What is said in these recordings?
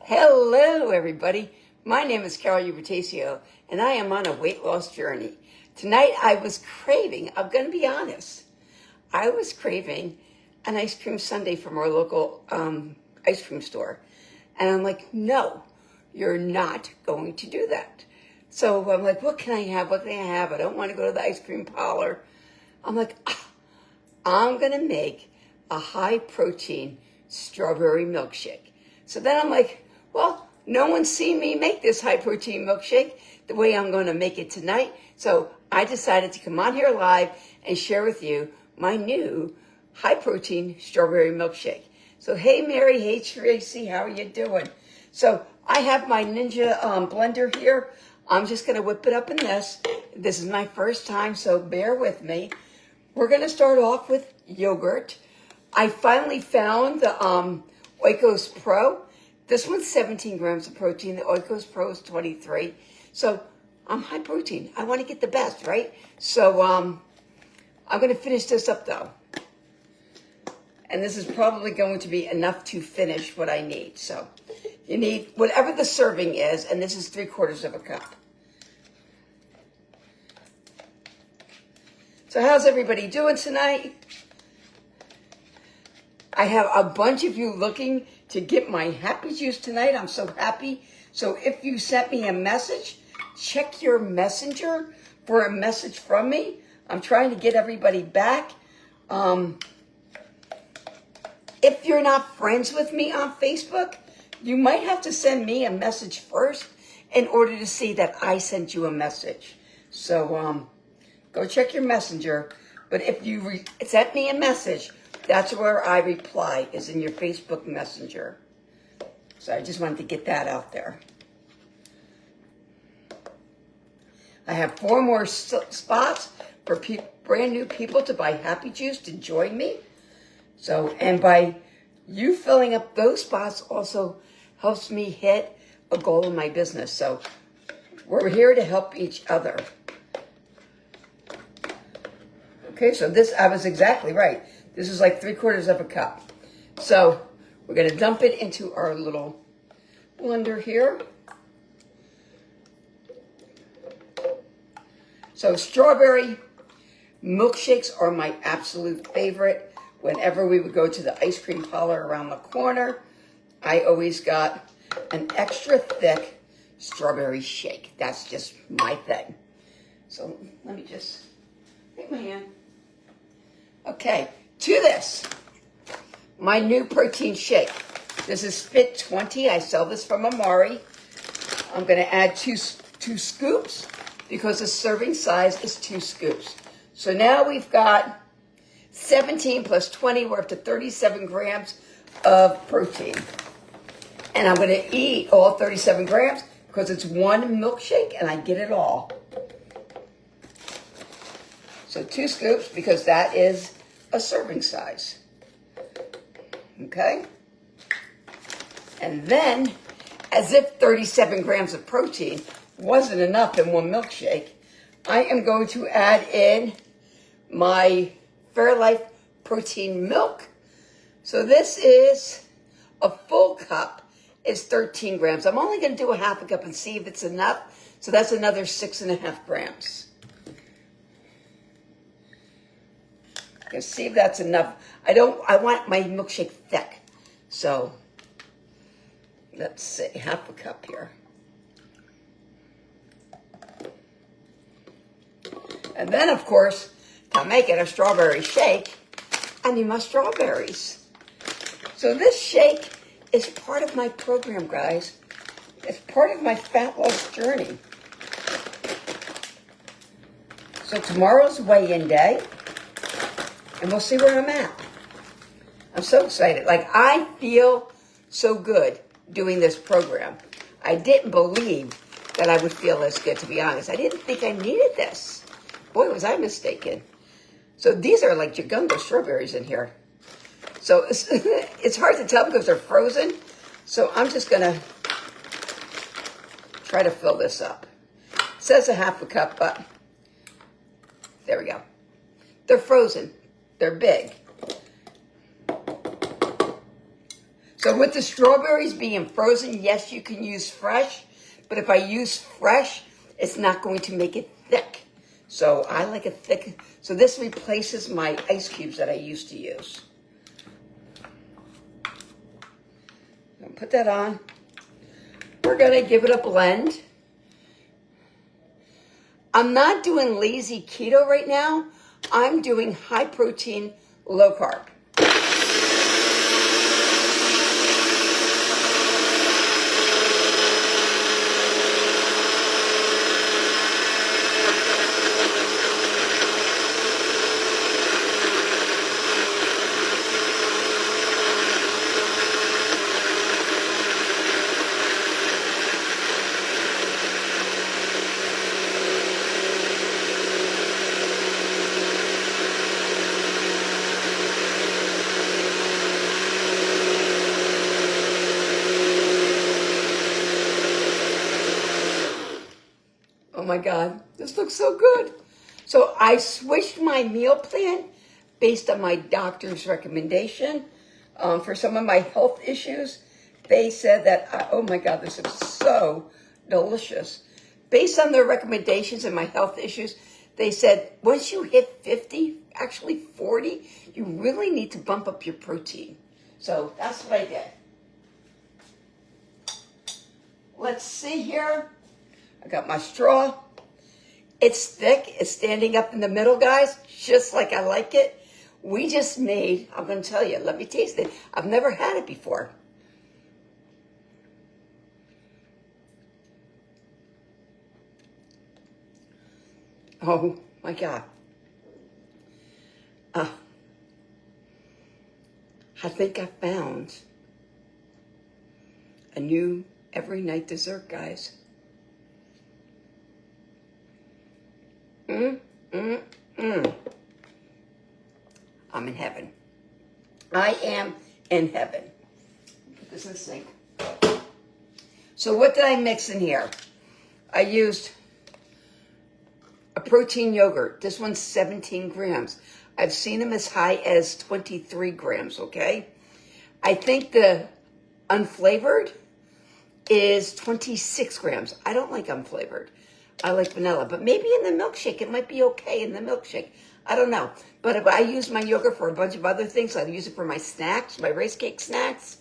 Hello, everybody. My name is Carol Ubertasio, and I am on a weight loss journey. Tonight, I'm going to be honest, I was craving an ice cream sundae from our local ice cream store. And I'm like, no, you're not going to do that. So I'm like, what can I have? What can I have? I don't want to go to the ice cream parlor. I'm like, I'm going to make a high protein strawberry milkshake. So then I'm like, well, no one's seen me make this high protein milkshake the way I'm going to make it tonight. So I decided to come on here live and share with you my new high protein strawberry milkshake. So hey Mary, hey Tracy, how are you doing? So I have my Ninja blender here. I'm just going to whip it up in this. This is my first time, so bear with me. We're going to start off with yogurt. I finally found the Oikos Pro. This one's 17 grams of protein. The Oikos Pro is 23. So I'm high protein. I want to get the best, right? So I'm going to finish this up though. And this is probably going to be enough to finish what I need. So you need whatever the serving is, and this is 3/4 of a cup. So how's everybody doing tonight? I have a bunch of you looking to get my Happy Juice tonight. I'm so happy. So if you sent me a message, check your messenger for a message from me. I'm trying to get everybody back. If you're not friends with me on Facebook, you might have to send me a message first in order to see that I sent you a message. So go check your messenger. But if you sent me a message, that's where I reply, is in your Facebook Messenger. So I just wanted to get that out there. I have 4 more spots for brand new people to buy Happy Juice to join me. So, and by you filling up those spots also helps me hit a goal in my business. So we're here to help each other. Okay, so this, I was exactly right. This is like 3/4 of a cup. So we're going to dump it into our little blender here. So strawberry milkshakes are my absolute favorite. Whenever we would go to the ice cream parlor around the corner, I always got an extra thick strawberry shake. That's just my thing. So let me just take my hand. Okay. To this, my new protein shake. This is Fit 20. I sell this from Amari. I'm going to add two scoops because the serving size is 2 scoops. So now we've got 17 plus 20. We're up to 37 grams of protein. And I'm going to eat all 37 grams because it's one milkshake and I get it all. So 2 scoops because that is a serving size. Okay? And then, as if 37 grams of protein wasn't enough in one milkshake, I am going to add in my Fairlife protein milk. So this is a full cup, is 13 grams. I'm only going to do a 1/2 cup and see if it's enough. So that's another 6.5 grams. See if that's enough. I want my milkshake thick. So let's see, 1/2 cup here. And then of course, to make it a strawberry shake, I need my strawberries. So this shake is part of my program, guys. It's part of my fat loss journey. So tomorrow's weigh-in day. And we'll see where I'm at. I'm so excited. Like, I feel so good doing this program. I didn't believe that I would feel this good, to be honest. I didn't think I needed this. Boy, was I mistaken. So these are like Jagunga strawberries in here. So it's hard to tell because they're frozen. So I'm just going to try to fill this up. It says a 1/2 cup, but there we go. They're frozen. They're big. So with the strawberries being frozen, yes, you can use fresh, but if I use fresh, it's not going to make it thick. So I like it thick. So this replaces my ice cubes that I used to use. Put that on. We're gonna give it a blend. I'm not doing lazy keto right now. I'm doing high protein, low carb. Oh my God, this looks so good. So I switched my meal plan based on my doctor's recommendation. For some of my health issues, they said that, oh my God, this looks so delicious. Based on their recommendations and my health issues, they said once you hit 50, actually 40, you really need to bump up your protein. So that's what I did. Let's see here. I got my straw. It's thick. It's standing up in the middle, guys, just like I like it. We just made, I'm going to tell you, let me taste it. I've never had it before. Oh, my God. I think I found a new every night dessert, guys. I'm in heaven. I am in heaven. Put this in the sink. So what did I mix in here? I used a protein yogurt. This one's 17 grams. I've seen them as high as 23 grams, okay? I think the unflavored is 26 grams. I don't like unflavored. I like vanilla, but maybe in the milkshake, it might be okay in the milkshake. I don't know. But if I use my yogurt for a bunch of other things, I'll use it for my snacks, my rice cake snacks,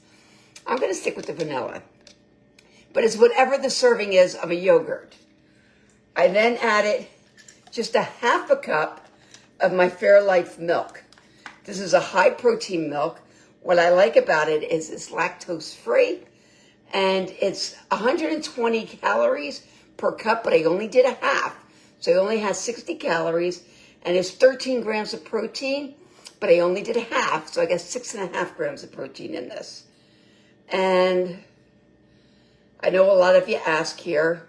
I'm going to stick with the vanilla. But it's whatever the serving is of a yogurt. I then added just a half a cup of my Fairlife milk. This is a high protein milk. What I like about it is it's lactose free and it's 120 calories per cup, but I only did a half. So it only has 60 calories and it's 13 grams of protein, but I only did a half. So I got 6.5 grams of protein in this. And I know a lot of you ask here,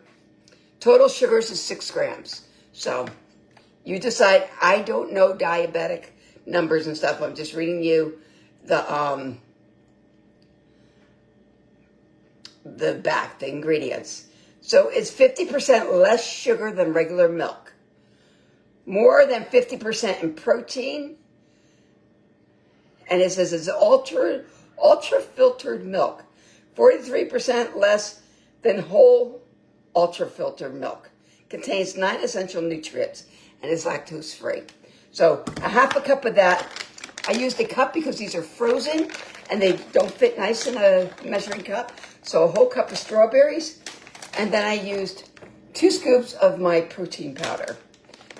total sugars is 6 grams. So you decide. I don't know diabetic numbers and stuff. I'm just reading you the ingredients. So it's 50% less sugar than regular milk. More than 50% in protein. And it says it's ultra filtered milk. 43% less than whole ultra filtered milk. Contains 9 essential nutrients and is lactose free. So a half a cup of that. I used a cup because these are frozen and they don't fit nice in a measuring cup. So a whole cup of strawberries. And then I used 2 scoops of my protein powder.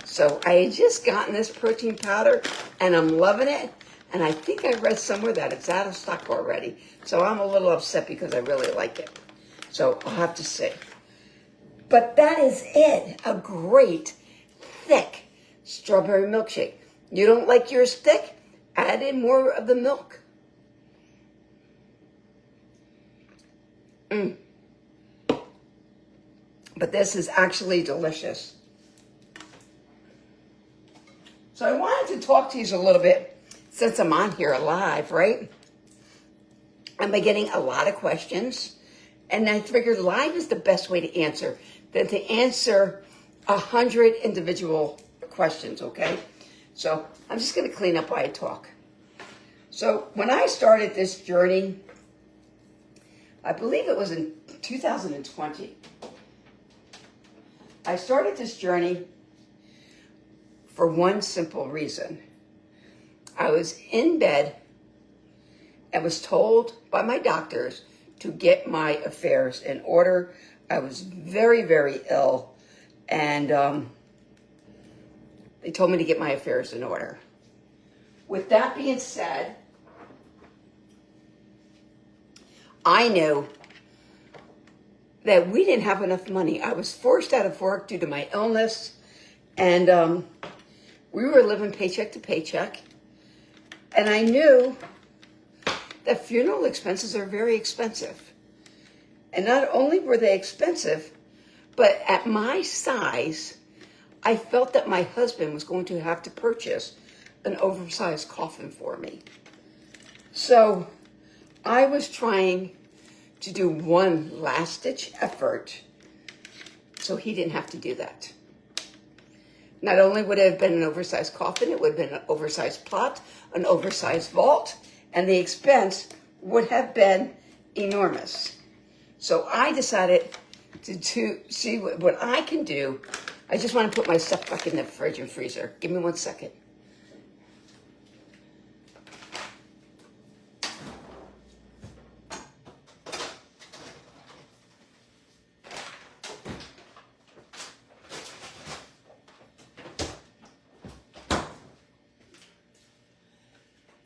So I had just gotten this protein powder and I'm loving it. And I think I read somewhere that it's out of stock already. So I'm a little upset because I really like it. So I'll have to see. But that is it. A great, thick strawberry milkshake. You don't like yours thick? Add in more of the milk. But this is actually delicious. So I wanted to talk to you a little bit since I'm on here live, right? I'm getting a lot of questions. And I figured live is the best way to answer than to answer 100 individual questions, okay? So I'm just going to clean up while I talk. So when I started this journey I believe it was in 2020. I started this journey for one simple reason. I was in bed and was told by my doctors to get my affairs in order. I was very, very ill, and they told me to get my affairs in order. With that being said, I knew that we didn't have enough money. I was forced out of work due to my illness, and we were living paycheck to paycheck. And I knew that funeral expenses are very expensive. And not only were they expensive, but at my size, I felt that my husband was going to have to purchase an oversized coffin for me. So I was trying to do one last-ditch effort so he didn't have to do that. Not only would it have been an oversized coffin, it would have been an oversized plot, an oversized vault, and the expense would have been enormous. So I decided to see what I can do. I just want to put my stuff back in the fridge and freezer. Give me 1 second.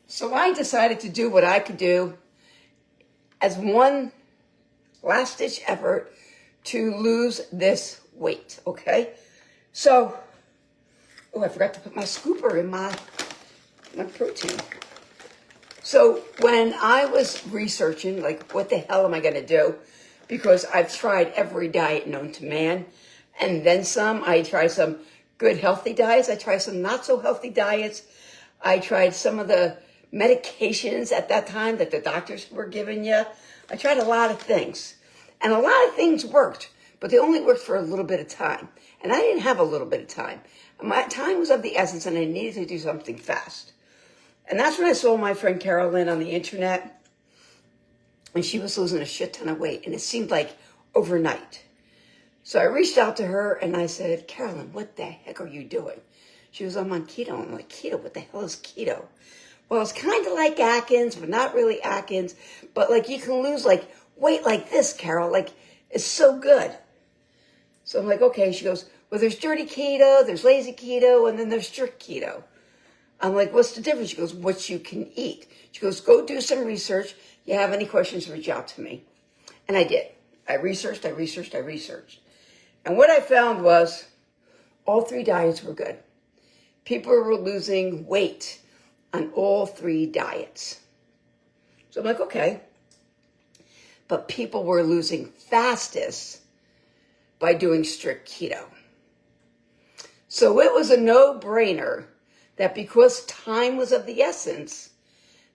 So I decided to do what I could do as one last-ditch effort to lose this weight, okay? So, oh, I forgot to put my scooper in my protein. So when I was researching, like, what the hell am I going to do? Because I've tried every diet known to man, and then some. I tried some good, healthy diets. I tried some not-so-healthy diets. I tried some of the medications at that time that the doctors were giving you. I tried a lot of things. And a lot of things worked, but they only worked for a little bit of time. And I didn't have a little bit of time. My time was of the essence, and I needed to do something fast. And that's when I saw my friend Carolyn on the internet, and she was losing a shit ton of weight, and it seemed like overnight. So I reached out to her, and I said, Carolyn, what the heck are you doing? She was, I'm on keto. I'm like, keto? What the hell is keto? Well, it's kind of like Atkins, but not really Atkins. But, like, you can lose, like, weight like this, Carol. Like, it's so good. So I'm like, okay. She goes, well, there's dirty keto, there's lazy keto, and then there's strict keto. I'm like, what's the difference? She goes, what you can eat. She goes, go do some research. You have any questions, reach out to me. And I did. I researched. And what I found was all three diets were good. People were losing weight on all three diets. So I'm like, okay. But people were losing fastest by doing strict keto. So it was a no-brainer that because time was of the essence,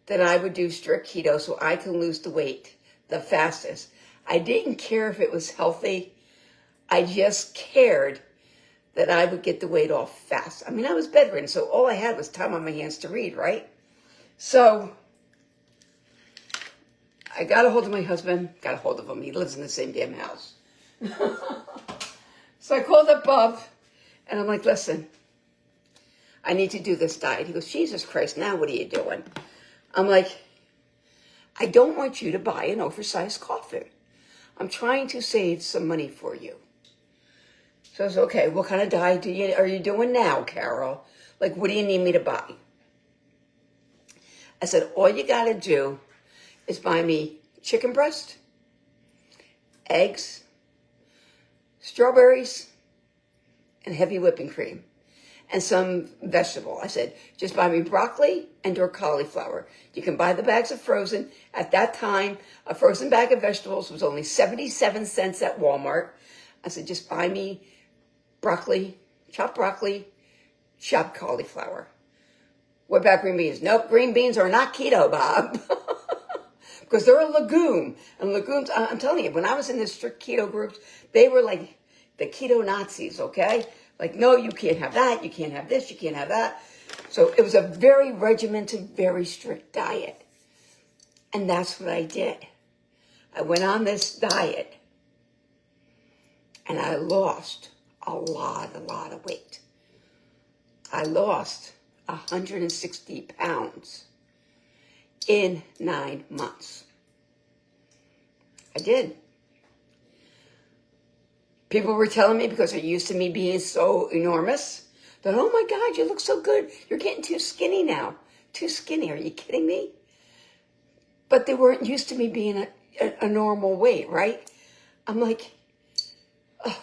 that I would do strict keto so I can lose the weight the fastest. I didn't care if it was healthy. I just cared that I would get the weight off fast. I mean, I was bedridden, so all I had was time on my hands to read, right? So I got a hold of my husband, got a hold of him. He lives in the same damn house. So I called up Bob, and I'm like, listen, I need to do this diet. He goes, Jesus Christ, now what are you doing? I'm like, I don't want you to buy an oversized coffin. I'm trying to save some money for you. So I said, okay, what kind of diet are you doing now, Carol? Like, what do you need me to buy? I said, all you got to do is buy me chicken breast, eggs, strawberries, and heavy whipping cream, and some vegetable. I said, just buy me broccoli and or cauliflower. You can buy the bags of frozen. At that time, a frozen bag of vegetables was only 77 cents at Walmart. I said, just buy me broccoli, chopped cauliflower. What about green beans? Nope, green beans are not keto, Bob. Because they're a legume. And legumes, I'm telling you, when I was in the strict keto groups, they were like the keto Nazis, okay? Like, no, you can't have that, you can't have this, you can't have that. So it was a very regimented, very strict diet. And that's what I did. I went on this diet and I lost a lot of weight. I lost 160 pounds in 9 months. I did. People were telling me, because they're used to me being so enormous, that, oh my God, you look so good. You're getting too skinny now. Too skinny. Are you kidding me? But they weren't used to me being a normal weight, right? I'm like, ugh.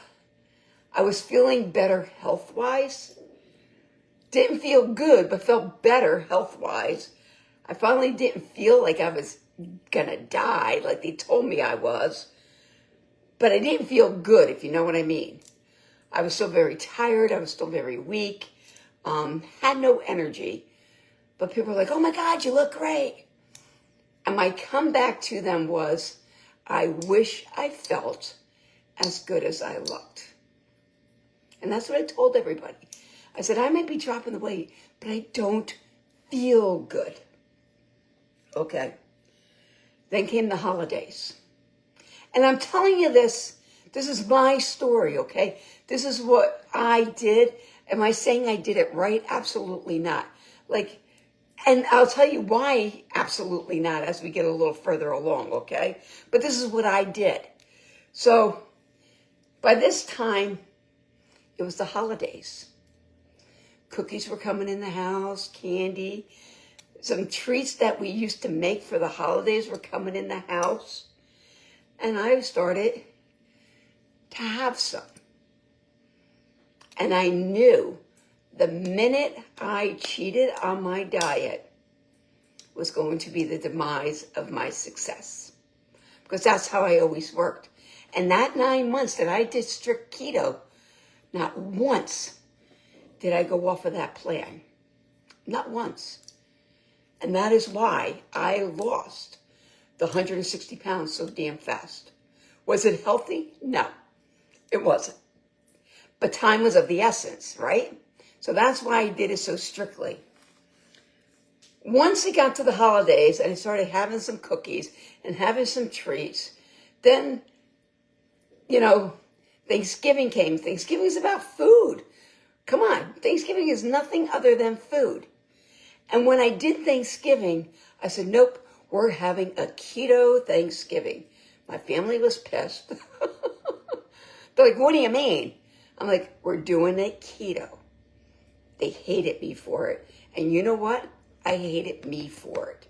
I was feeling better health-wise. Didn't feel good, but felt better health-wise. I finally didn't feel like I was gonna die like they told me I was. But I didn't feel good, if you know what I mean. I was still very tired. I was still very weak. Had no energy. But people were like, oh my God, you look great. And my comeback to them was, I wish I felt as good as I looked. And that's what I told everybody. I said, I might be dropping the weight, but I don't feel good. Okay. Then came the holidays. And I'm telling you this is my story, okay? This is what I did. Am I saying I did it right? Absolutely not. And I'll tell you why absolutely not as we get a little further along, okay? But this is what I did. So by this time, it was the holidays. Cookies were coming in the house, candy. Some treats that we used to make for the holidays were coming in the house. And I started to have some. And I knew the minute I cheated on my diet was going to be the demise of my success. Because that's how I always worked. And that 9 months that I did strict keto, not once did I go off of that plan. Not once. And that is why I lost the 160 pounds so damn fast. Was it healthy? No, it wasn't. But time was of the essence, right? So that's why I did it so strictly. Once it got to the holidays and I started having some cookies and having some treats, then, Thanksgiving came. Thanksgiving is about food. Come on, Thanksgiving is nothing other than food. And when I did Thanksgiving, I said, nope, we're having a keto Thanksgiving. My family was pissed. They're like, what do you mean? I'm like, we're doing it keto. They hated me for it. And you know what? I hated me for it.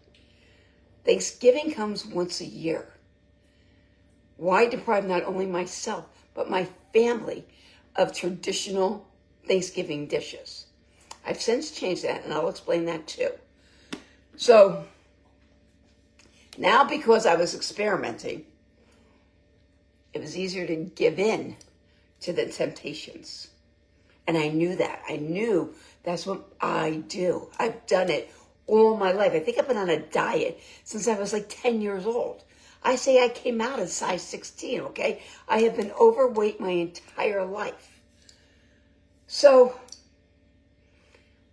Thanksgiving comes once a year. Why deprive not only myself, but my family of traditional Thanksgiving dishes? I've since changed that, and I'll explain that too. So now, because I was experimenting, it was easier to give in to the temptations. And I knew that. I knew that's what I do. I've done it all my life. I think I've been on a diet since I was like 10 years old. I say I came out as size 16, okay? I have been overweight my entire life. So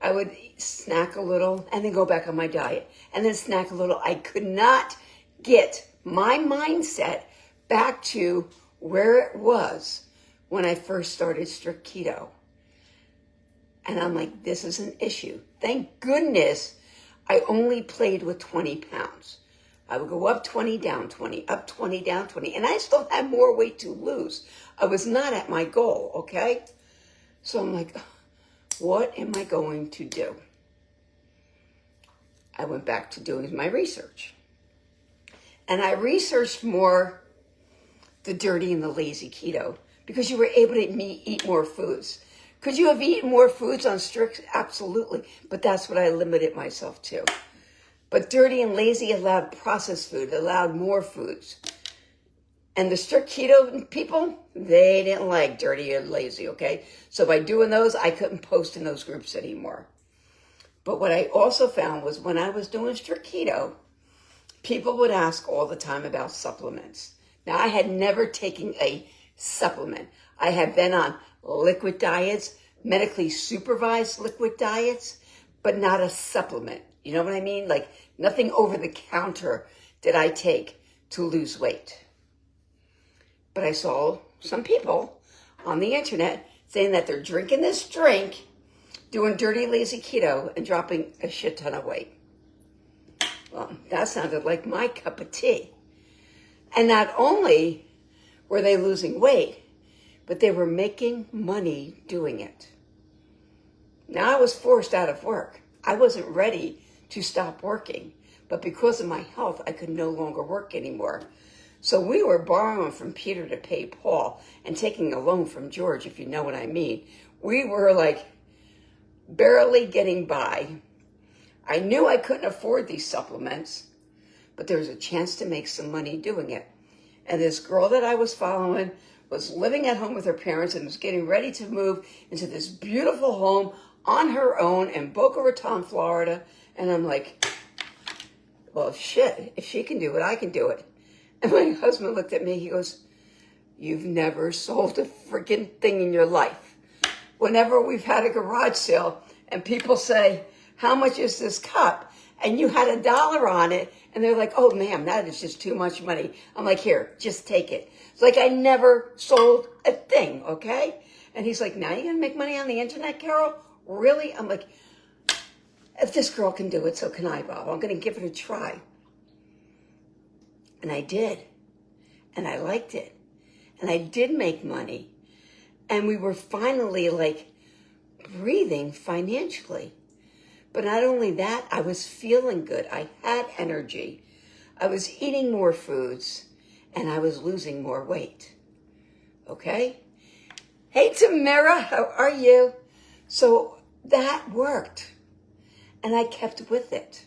I would snack a little and then go back on my diet and then snack a little. I could not get my mindset back to where it was when I first started strict keto. And I'm like, this is an issue. Thank goodness I only played with 20 pounds. I would go up 20, down 20, up 20, down 20. And I still had more weight to lose. I was not at my goal, okay? So I'm like, what am I going to do? I went back to doing my research. And I researched more the dirty and the lazy keto because you were able to eat more foods. Could you have eaten more foods on strict? Absolutely. But that's what I limited myself to. But dirty and lazy allowed processed food, allowed more foods. And the strict keto people, they didn't like dirty and lazy, okay? So by doing those, I couldn't post in those groups anymore. But what I also found was when I was doing strict keto, people would ask all the time about supplements. Now, I had never taken a supplement. I had been on liquid diets, medically supervised liquid diets, but not a supplement. You know what I mean? Like nothing over the counter did I take to lose weight. But I saw some people on the internet saying that they're drinking this drink, doing dirty, lazy keto, and dropping a shit ton of weight. Well, that sounded like my cup of tea. And not only were they losing weight, but they were making money doing it. Now, I was forced out of work. I wasn't ready to stop working, but because of my health, I could no longer work anymore. So we were borrowing from Peter to pay Paul and taking a loan from George, if you know what I mean. We were like barely getting by. I knew I couldn't afford these supplements, but there was a chance to make some money doing it. And this girl that I was following was living at home with her parents and was getting ready to move into this beautiful home on her own in Boca Raton, Florida. And I'm like, well, shit, if she can do it, I can do it. And my husband looked at me, he goes, you've never sold a freaking thing in your life. Whenever we've had a garage sale and people say, how much is this cup? And you had $1 on it, and they're like, oh, ma'am, that is just too much money. I'm like, here, just take it. It's like I never sold a thing, okay? And he's like, now you're going to make money on the internet, Carol? Really? I'm like, if this girl can do it, so can I, Bob. I'm going to give it a try. And I did. And I liked it. And I did make money. And we were finally like breathing financially. But not only that, I was feeling good. I had energy. I was eating more foods. And I was losing more weight. Okay? Hey, Tamara, how are you? So that worked. And I kept with it.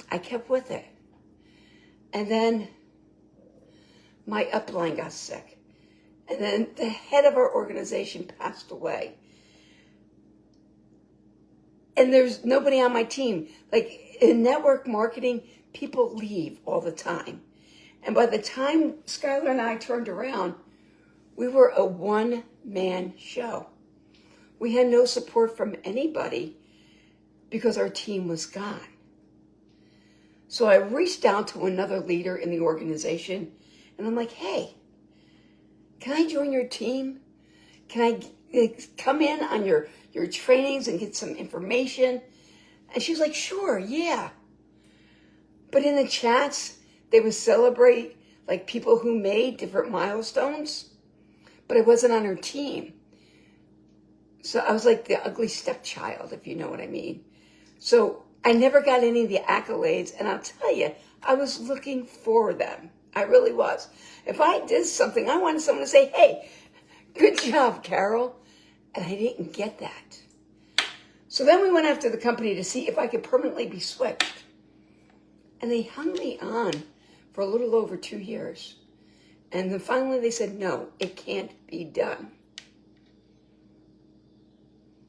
I kept with it. And then my upline got sick. And then the head of our organization passed away. And there's nobody on my team. Like in network marketing, people leave all the time. And by the time Skylar and I turned around, we were a one-man show. We had no support from anybody because our team was gone. So I reached out to another leader in the organization, and I'm like, hey, can I join your team? Can I come in on your trainings and get some information? And she's like, sure, yeah. But in the chats, they would celebrate like people who made different milestones, but I wasn't on her team. So I was like the ugly stepchild, if you know what I mean. So I never got any of the accolades, and I'll tell you, I was looking for them. I really was. If I did something, I wanted someone to say, hey, good job, Carol. And I didn't get that. So then we went after the company to see if I could permanently be switched. And they hung me on for a little over 2 years. And then finally they said, no, it can't be done.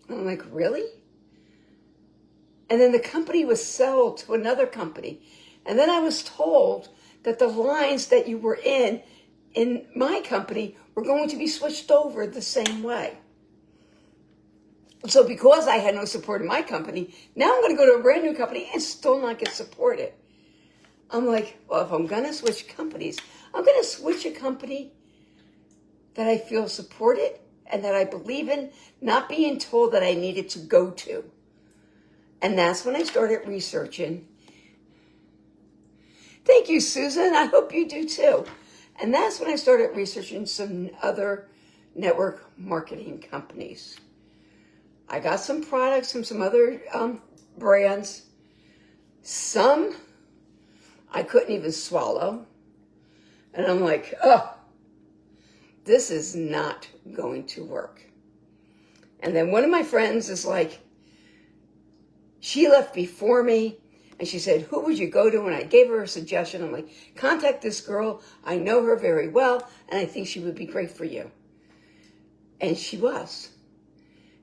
And I'm like, really? And then the company was sold to another company. And then I was told that the lines that you were in my company were going to be switched over the same way. So because I had no support in my company, now I'm going to go to a brand new company and still not get supported. I'm like, well, if I'm going to switch companies, I'm going to switch a company that I feel supported and that I believe in, not being told that I needed to go to. And that's when I started researching. Thank you, Susan. I hope you do too. And that's when I started researching some other network marketing companies. I got some products from some other brands. Some I couldn't even swallow. And I'm like, oh, this is not going to work. And then one of my friends is like, she left before me. And she said, who would you go to? And I gave her a suggestion. I'm like, contact this girl. I know her very well, and I think she would be great for you. And she was.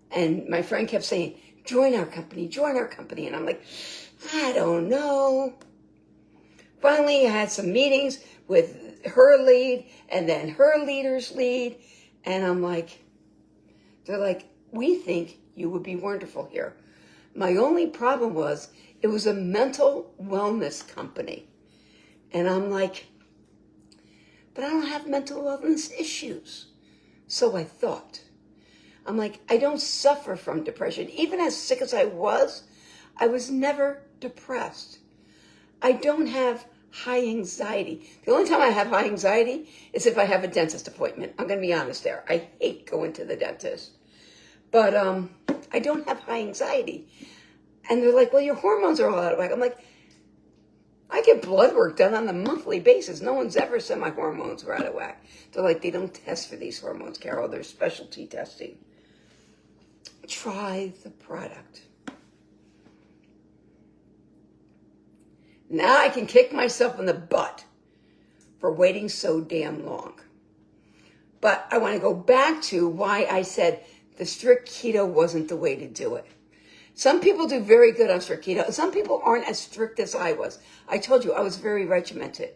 And my friend kept saying, join our company, join our company. And I'm like, I don't know. Finally, I had some meetings with her lead and then her leader's lead. And I'm like, they're like, we think you would be wonderful here. My only problem was it was a mental wellness company. And I'm like, but I don't have mental wellness issues. So I thought. I'm like, I don't suffer from depression. Even as sick as I was never depressed. I don't have high anxiety. The only time I have high anxiety is if I have a dentist appointment. I'm going to be honest there. I hate going to the dentist. But I don't have high anxiety. And they're like, well, your hormones are all out of whack. I'm like, I get blood work done on a monthly basis. No one's ever said my hormones were out of whack. They're like, they don't test for these hormones, Carol. They're specialty testing. Try the product. Now I can kick myself in the butt for waiting so damn long. But I want to go back to why I said the strict keto wasn't the way to do it. Some people do very good on strict keto, and some people aren't as strict as I was. I told you I was very regimented.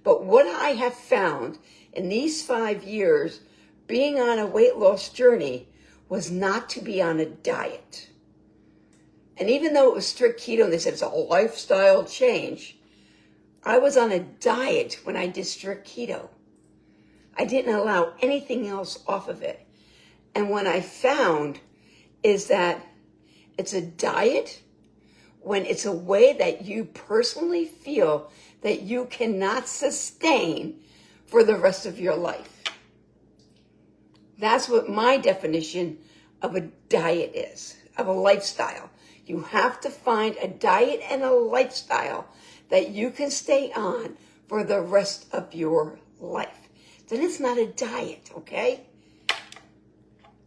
But what I have found in these 5 years being on a weight loss journey was not to be on a diet. And even though it was strict keto, and they said it's a lifestyle change, I was on a diet when I did strict keto. I didn't allow anything else off of it. And what I found is that it's a diet when it's a way that you personally feel that you cannot sustain for the rest of your life. That's what my definition of a diet is, of a lifestyle. You have to find a diet and a lifestyle that you can stay on for the rest of your life. Then it's not a diet, okay?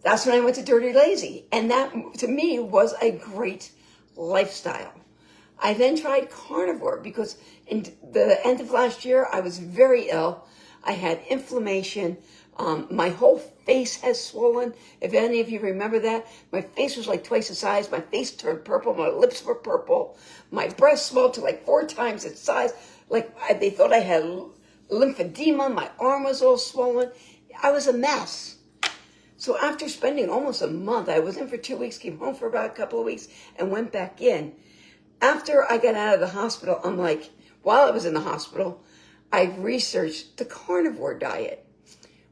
That's when I went to Dirty Lazy. And that, to me, was a great lifestyle. I then tried carnivore because in the end of last year, I was very ill. I had inflammation. My whole face has swollen. If any of you remember that, my face was like twice the size. My face turned purple. My lips were purple. My breast swelled to like 4 times its size. They thought I had lymphedema. My arm was all swollen. I was a mess. So after spending almost a month, I was in for 2 weeks, came home for about a couple of weeks, and went back in. After I got out of the hospital, I'm like, while I was in the hospital, I researched the carnivore diet,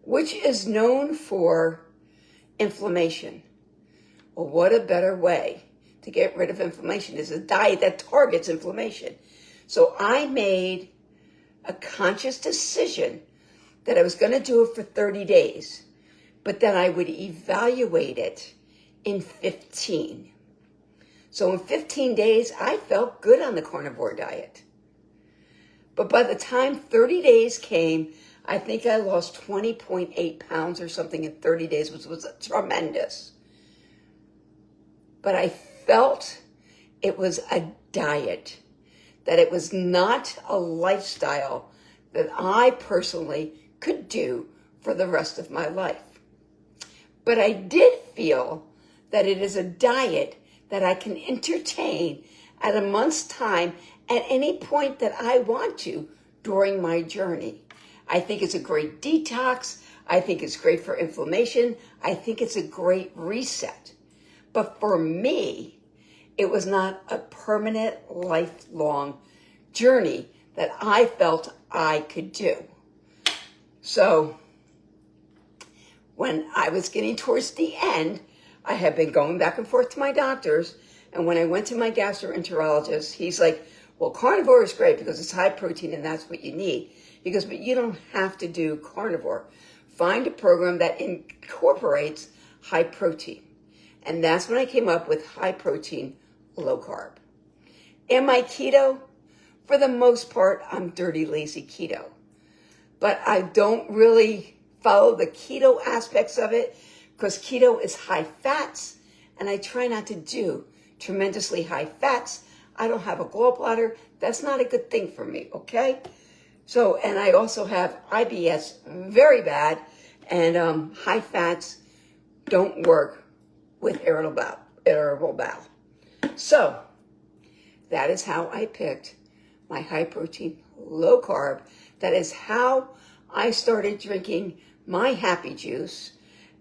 which is known for inflammation. Well, what a better way to get rid of inflammation is a diet that targets inflammation. So I made a conscious decision that I was going to do it for 30 days, but that I would evaluate it in 15. So in 15 days, I felt good on the carnivore diet. But by the time 30 days came, I think I lost 20.8 pounds or something in 30 days, which was tremendous. But I felt it was a diet, that it was not a lifestyle that I personally could do for the rest of my life. But I did feel that it is a diet that I can entertain at a month's time at any point that I want to during my journey. I think it's a great detox. I think it's great for inflammation. I think it's a great reset. But for me, it was not a permanent, lifelong journey that I felt I could do. So when I was getting towards the end, I had been going back and forth to my doctors. And when I went to my gastroenterologist, he's like, well, carnivore is great because it's high protein and that's what you need. He goes, but you don't have to do carnivore. Find a program that incorporates high protein. And that's when I came up with high protein, low carb. Am I keto? For the most part, I'm Dirty Lazy keto. But I don't really follow the keto aspects of it because keto is high fats, and I try not to do tremendously high fats. I don't have a gallbladder. That's not a good thing for me, okay? So, and I also have IBS very bad, and high fats don't work with irritable bowel. So, that is how I picked my high protein, low carb. That is how I started drinking my Happy Juice.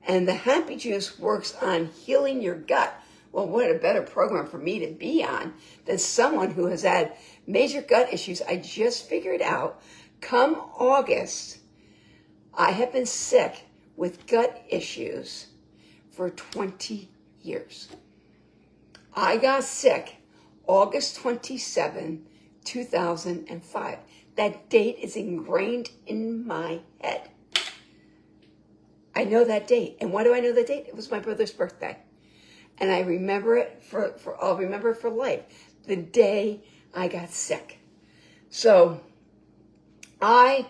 And the Happy Juice works on healing your gut, Well, what a better program for me to be on than someone who has had major gut issues. I just figured out, come August, I have been sick with gut issues for 20 years. I got sick August 27, 2005. That date is ingrained in my head. I know that date. And why do I know that date? It was my brother's birthday. And I remember it I'll remember it for life. The day I got sick. So I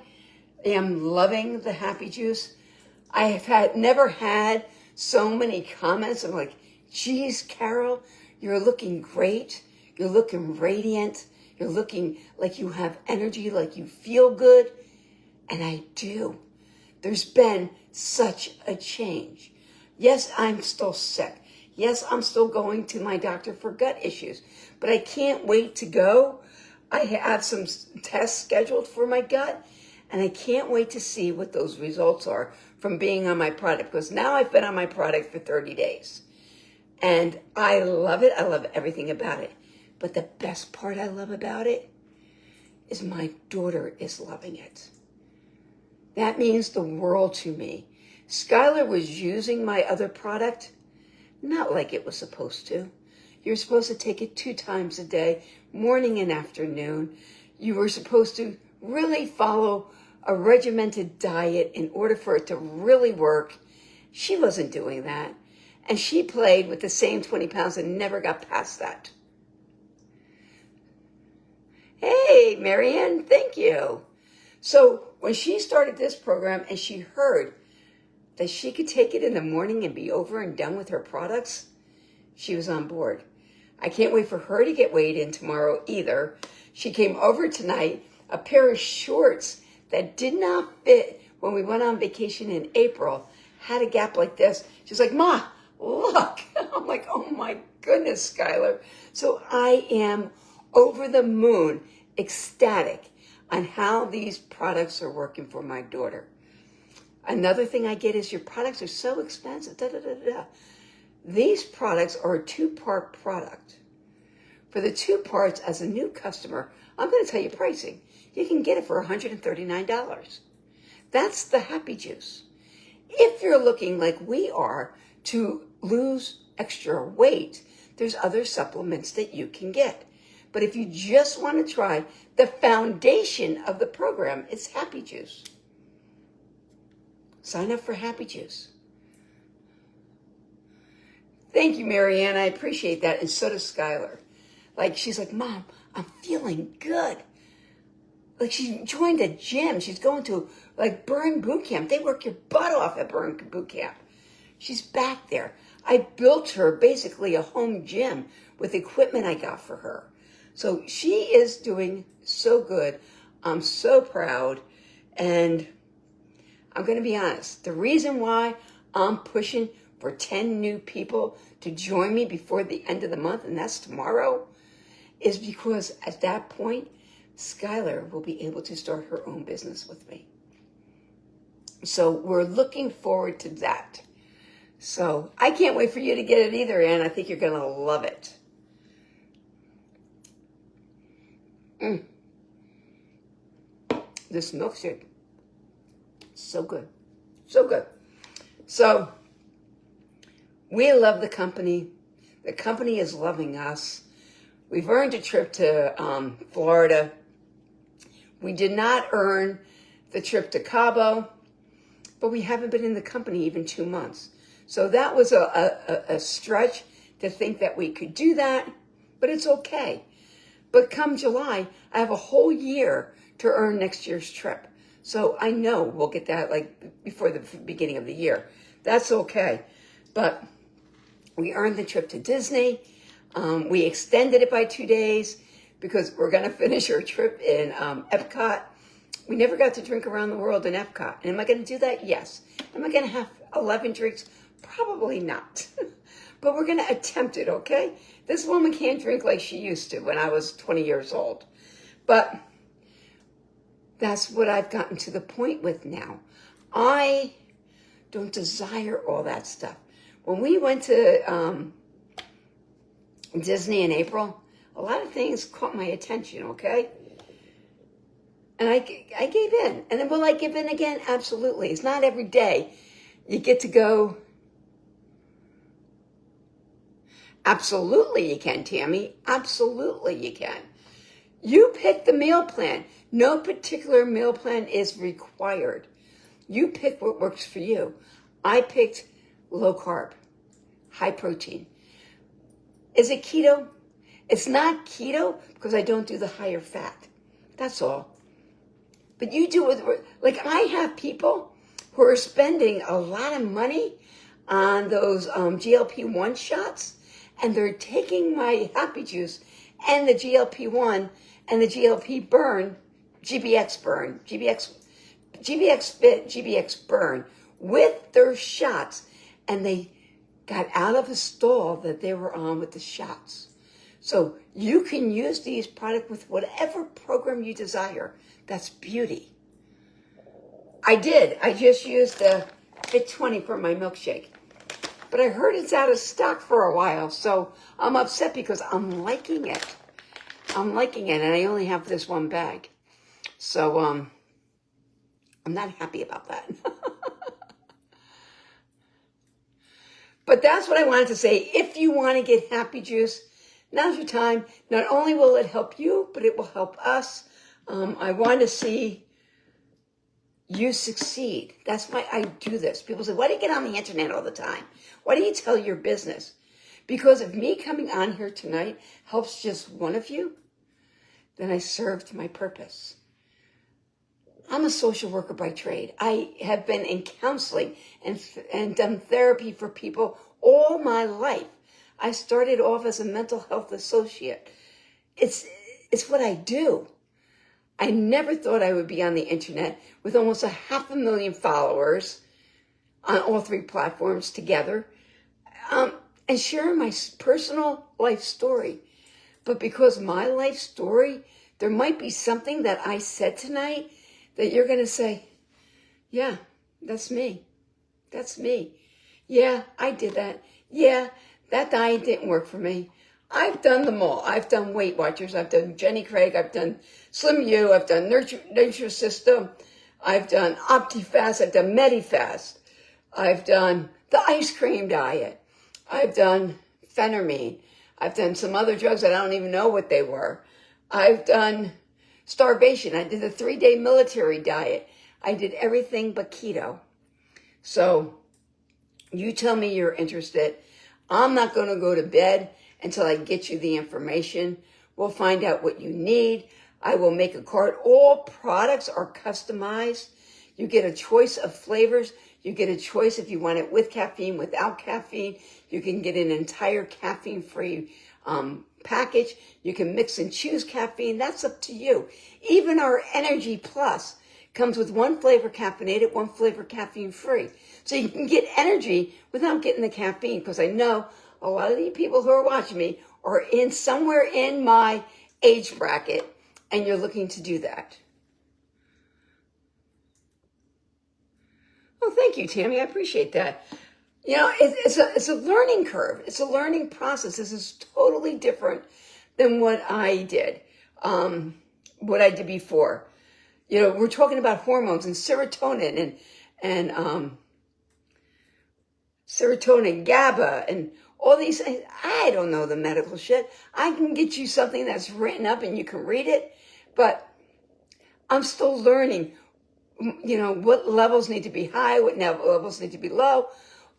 am loving the Happy Juice. I have never had so many comments. I'm like, geez, Carol, you're looking great. You're looking radiant. You're looking like you have energy, like you feel good. And I do. There's been such a change. Yes, I'm still sick. Yes, I'm still going to my doctor for gut issues, but I can't wait to go. I have some tests scheduled for my gut, and I can't wait to see what those results are from being on my product, because now I've been on my product for 30 days. And I love it. I love everything about it. But the best part I love about it is my daughter is loving it. That means the world to me. Skylar was using my other product not like it was supposed to. You're supposed to take it 2 times a day, morning and afternoon. You were supposed to really follow a regimented diet in order for it to really work. She wasn't doing that. And she played with the same 20 pounds and never got past that. Hey, Marianne, thank you. So when she started this program and she heard that she could take it in the morning and be over and done with her products, she was on board. I can't wait for her to get weighed in tomorrow either. She came over tonight, a pair of shorts that did not fit when we went on vacation in April, had a gap like this. She's like, Ma, look. I'm like, oh my goodness, Skylar. So I am over the moon, ecstatic on how these products are working for my daughter. Another thing I get is your products are so expensive. Da, da, da, da. These products are a 2-part product. For the 2 parts, as a new customer, I'm going to tell you pricing. You can get it for $139. That's the Happy Juice. If you're looking like we are to lose extra weight, there's other supplements that you can get. But if you just want to try the foundation of the program, it's Happy Juice. Sign up for Happy Juice. Thank you, Marianne. I appreciate that. And so does Skylar. Like, she's like, Mom, I'm feeling good. Like, she joined a gym. She's going to, like, Burn Boot Camp. They work your butt off at Burn Boot Camp. She's back there. I built her basically a home gym with equipment I got for her. So she is doing so good. I'm so proud. And I'm going to be honest. The reason why I'm pushing for 10 new people to join me before the end of the month, and that's tomorrow, is because at that point, Skylar will be able to start her own business with me. So we're looking forward to that. So I can't wait for you to get it either, Ann. I think you're going to love it. This milkshake, so good. So good. So we love the company. The company is loving us. We've earned a trip to Florida. We did not earn the trip to Cabo, but we haven't been in the company even 2 months. So that was a stretch to think that we could do that, but it's okay. But come July, I have a whole year to earn next year's trip. So I know we'll get that like before the beginning of the year. That's okay. But we earned the trip to Disney. We extended it by 2 days because we're going to finish our trip in Epcot. We never got to drink around the world in Epcot. And am I going to do that? Yes. Am I going to have 11 drinks? Probably not. But we're going to attempt it, okay? This woman can't drink like she used to when I was 20 years old. But that's what I've gotten to the point with now. I don't desire all that stuff. When we went to Disney in April, a lot of things caught my attention, okay? And I gave in. And then will I give in again? Absolutely. It's not every day you get to go. Absolutely you can, Tammy. Absolutely you can. You pick the meal plan. No particular meal plan is required. You pick what works for you. I picked low carb, high protein. Is it keto? It's not keto because I don't do the higher fat. That's all. But you do it, like I have people who are spending a lot of money on those GLP-1 shots, and they're taking my Happy Juice and the GLP-1 and the GLP burn, GBX burn, GBX fit, GBX burn with their shots, and they got out of a stall that they were on with the shots. So you can use these products with whatever program you desire. That's beauty. I did. I just used the Fit 20 for my milkshake. But I heard it's out of stock for a while, so I'm upset because I'm liking it. I'm liking it, and I only have this one bag. So I'm not happy about that. But that's what I wanted to say. If you want to get Happy Juice, now's your time. Not only will it help you, but it will help us. I want to see you succeed. That's why I do this. People say, why do you get on the internet all the time? Why do you tell your business? Because if me coming on here tonight helps just one of you, then I served my purpose. I'm a social worker by trade. I have been in counseling and done therapy for people all my life. I started off as a mental health associate. It's what I do. I never thought I would be on the internet with almost 500,000 followers on all 3 platforms together, and sharing my personal life story. But because my life story, there might be something that I said tonight that you're going to say, yeah, that's me. That's me. Yeah, I did that. Yeah, that diet didn't work for me. I've done them all. I've done Weight Watchers. I've done Jenny Craig. I've done Slim U. I've done Nutrisystem. I've done OptiFast. I've done MediFast. I've done the ice cream diet. I've done Phenermine. I've done some other drugs that I don't even know what they were. I've done starvation. I did the 3-day military diet. I did everything but keto. So you tell me you're interested. I'm not going to go to bed until I get you the information. We'll find out what you need. I will make a card. All products are customized. You get a choice of flavors. You get a choice if you want it with caffeine, without caffeine. You can get an entire caffeine-free package. You can mix and choose caffeine. That's up to you. Even our Energy Plus comes with 1 flavor caffeinated, 1 flavor caffeine-free. So you can get energy without getting the caffeine, because I know a lot of the people who are watching me are in somewhere in my age bracket, and you're looking to do that. Well, thank you, Tammy. I appreciate that. You know, it's a learning curve. It's a learning process. This is totally different than what I did before. You know, we're talking about hormones and serotonin and serotonin, GABA, and all these things. I don't know the medical shit. I can get you something that's written up and you can read it, but I'm still learning, you know, what levels need to be high, what levels need to be low.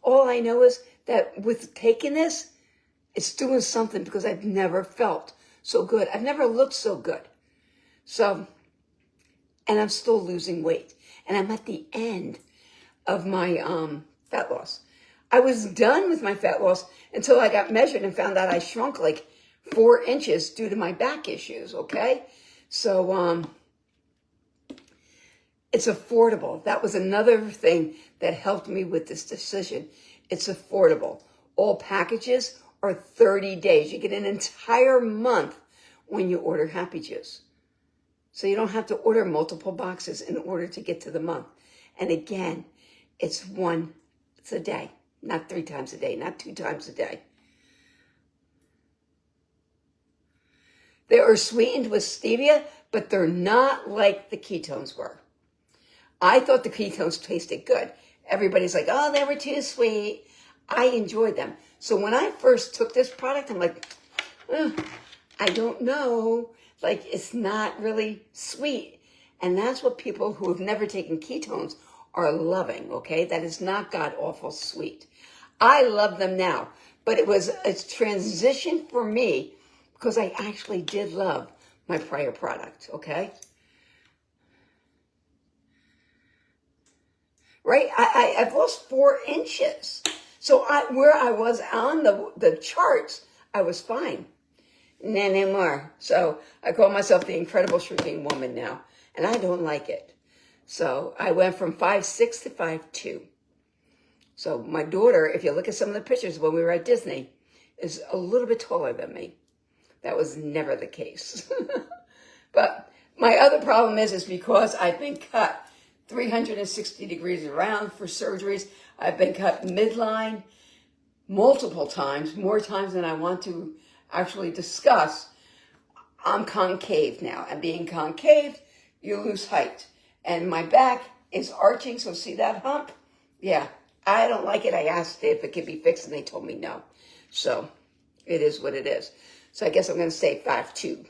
All I know is that with taking this, it's doing something, because I've never felt so good. I've never looked so good. So, and I'm still losing weight. And I'm at the end of my fat loss. I was done with my fat loss until I got measured and found out I shrunk like 4 inches due to my back issues, okay? So, it's affordable. That was another thing that helped me with this decision. It's affordable. All packages are 30 days. You get an entire month when you order Happy Juice. So you don't have to order multiple boxes in order to get to the month. And again, it's once a day, not 3 times a day, not 2 times a day. They are sweetened with stevia, but they're not like the ketones were. I thought the ketones tasted good. Everybody's like, oh, they were too sweet. I enjoyed them. So when I first took this product, I'm like, I don't know. Like, it's not really sweet. And that's what people who have never taken ketones are loving, okay? That is not god-awful sweet. I love them now. But it was a transition for me because I actually did love my prior product, okay? Right? I've lost 4 inches. So where I was on the charts, I was fine. Not anymore. So I call myself the Incredible Shrinking Woman now. And I don't like it. So I went from 5'6" to 5'2". So my daughter, if you look at some of the pictures when we were at Disney, is a little bit taller than me. That was never the case. But my other problem is because I've been cut 360 degrees around for surgeries. I've been cut midline multiple times, more times than I want to actually discuss. I'm concave now. And being concave, you lose height. And my back is arching, so see that hump? Yeah, I don't like it. I asked if it could be fixed, and they told me no. So it is what it is. So I guess I'm going to say 5'2".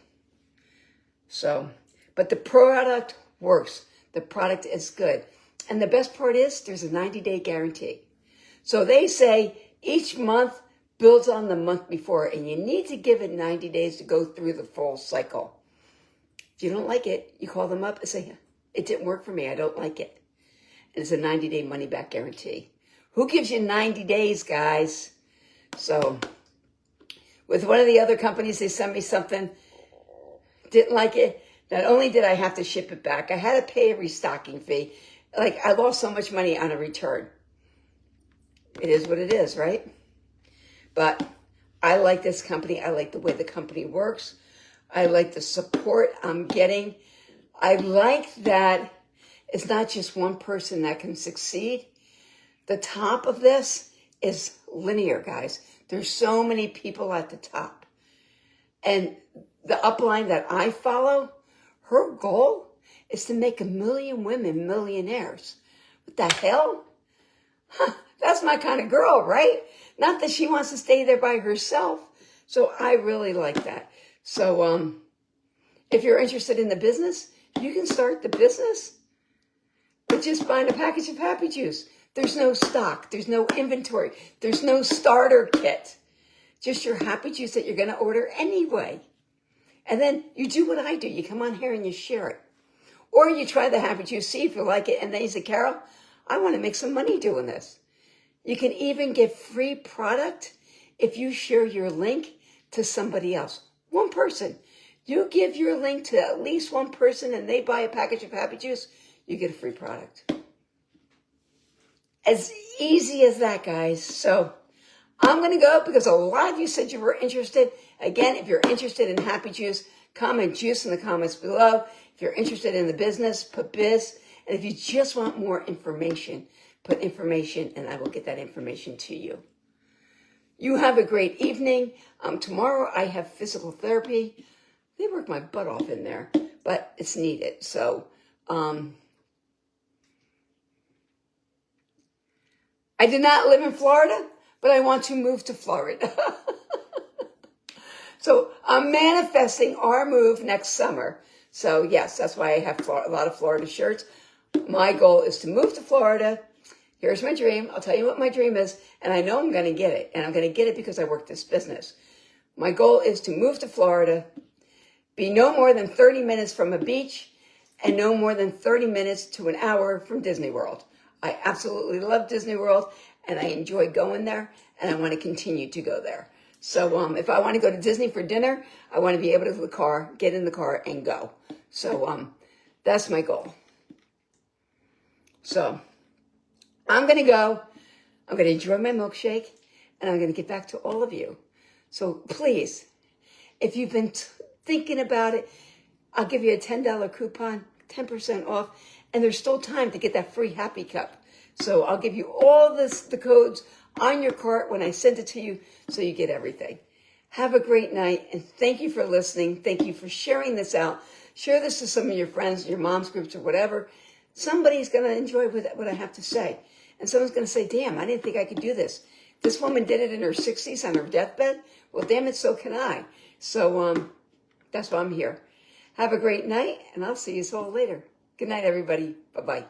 So, but the product works. The product is good. And the best part is there's a 90-day guarantee. So they say each month builds on the month before, and you need to give it 90 days to go through the full cycle. If you don't like it, you call them up and say, it didn't work for me. I don't like it. And it's a 90-day money-back guarantee. Who gives you 90 days, guys? So with one of the other companies, they sent me something, didn't like it. Not only did I have to ship it back, I had to pay a restocking fee. Like, I lost so much money on a return. It is what it is, right? But I like this company. I like the way the company works. I like the support I'm getting. I like that it's not just one person that can succeed. The top of this is linear, guys. There's so many people at the top. And the upline that I follow, her goal is to make 1 million women millionaires. What the hell? That's my kind of girl, right? Not that she wants to stay there by herself. So I really like that. So if you're interested in the business, you can start the business with just buying a package of Happy Juice. There's no stock. There's no inventory. There's no starter kit. Just your Happy Juice that you're going to order anyway. And then you do what I do. You come on here and you share it. Or you try the Happy Juice, see if you like it. And then you say, Carol, I want to make some money doing this. You can even get free product if you share your link to somebody else. One person. You give your link to at least one person and they buy a package of Happy Juice, you get a free product. As easy as that, guys. So I'm going to go because a lot of you said you were interested. Again, if you're interested in Happy Juice, comment juice in the comments below. If you're interested in the business, put biz. And if you just want more information, put information and I will get that information to you. You have a great evening. Tomorrow I have physical therapy. They work my butt off in there, but it's needed. So I did not live in Florida, but I want to move to Florida. So I'm manifesting our move next summer. So yes, that's why I have a lot of Florida shirts. My goal is to move to Florida. Here's my dream. I'll tell you what my dream is, and I know I'm going to get it. And I'm going to get it because I work this business. My goal is to move to Florida, be no more than 30 minutes from a beach, and no more than 30 minutes to an hour from Disney World. I absolutely love Disney World, and I enjoy going there, and I want to continue to go there. So if I want to go to Disney for dinner, I want to be able to get in the car and go. So that's my goal. So I'm going to go. I'm going to enjoy my milkshake, and I'm going to get back to all of you. So please, if you've been thinking about it, I'll give you a $10 coupon, 10% off, and there's still time to get that free Happy Cup. So I'll give you all the codes on your cart when I send it to you so you get everything. Have a great night, and thank you for listening. Thank you for sharing this out. Share this to some of your friends, your mom's groups, or whatever. Somebody's going to enjoy what I have to say. And someone's going to say, damn, I didn't think I could do this. This woman did it in her 60s on her deathbed. Well, damn it, so can I. So that's why I'm here. Have a great night, and I'll see you all later. Good night, everybody. Bye-bye.